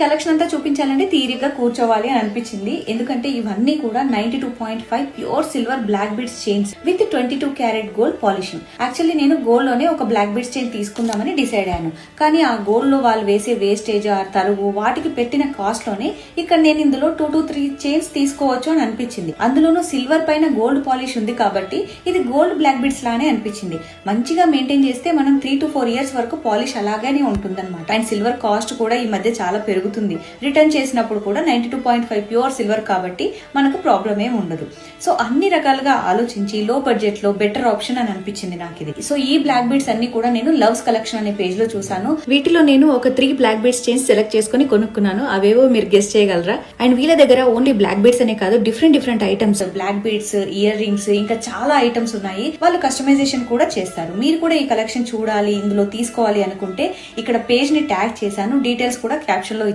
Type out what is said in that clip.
Collection అంతా చూపించాలంటే తీరిగ్గా కూర్చోవాలి అని అనిపించింది. ఎందుకంటే ఇవన్నీ కూడా 92.5 pure silver black beads chains with 22 carat gold polishing. Actually నేను గోల్డ్ లోనే ఒక బ్లాక్ బీడ్స్ చైన్ తీసుకుందామని డిసైడ్ అయ్యాను. కానీ ఆ గోల్డ్ లో వాళ్ళు వేసే వేస్టేజ్ ఆ తరుగు వాటికి పెట్టిన కాస్ట్ లోనే ఇక్కడ నేను ఇందులో 2 to 3 చైన్స్ తీసుకోవచ్చు అని అనిపించింది. అందులోనూ సిల్వర్ పైన గోల్డ్ పాలిష్ ఉంది కాబట్టి ఇది గోల్డ్ బ్లాక్ బీడ్స్ లానే అనిపించింది. మంచిగా మెయింటైన్ చేస్తే మనం 3 to 4 years వరకు పాలిష్ అలాగే ఉంటుందన్నమాట. అండ్ సిల్వర్ కాస్ట్ కూడా ఈ మధ్య చాలా పెరుగుతుంది. రిటర్న్ చేసినప్పుడు కూడా 92.5 ప్యూర్ సిల్వర్ కాబట్టి మనకు ప్రాబ్లం ఏమి ఉండదు. సో అన్ని రకాలుగా ఆలోచించి లో బడ్జెట్ లో బెటర్ ఆప్షన్ అని అనిపించింది నాకు ఇది. సో ఈ బ్లాక్ బీడ్స్ అన్ని కూడా నేను లవ్స్ కలెక్షన్ అనే పేజ్ లో చూసాను. వీటిలో నేను ఒక 3 బ్లాక్ బీడ్స్ చైన్స్ సెలెక్ట్ చేసుకుని కొనుక్కున్నాను. అవేవో మీరు గెస్ చేయగలరా? అండ్ వీళ్ళ దగ్గర ఓన్లీ బ్లాక్ బీడ్స్ అనే కాదు, different items, black beads, earrings, ఇంకా చాలా ఐటమ్స్ ఉన్నాయి. వాళ్ళు కస్టమైజేషన్ కూడా చేస్తారు. మీరు కూడా ఈ కలెక్షన్ చూడాలి, ఇందులో తీసుకోవాలి అనుకుంటే ఇక్కడ పేజ్ ని ట్యాగ్ చేశాను. డీటెయిల్స్ కూడా క్యాప్షన్ లో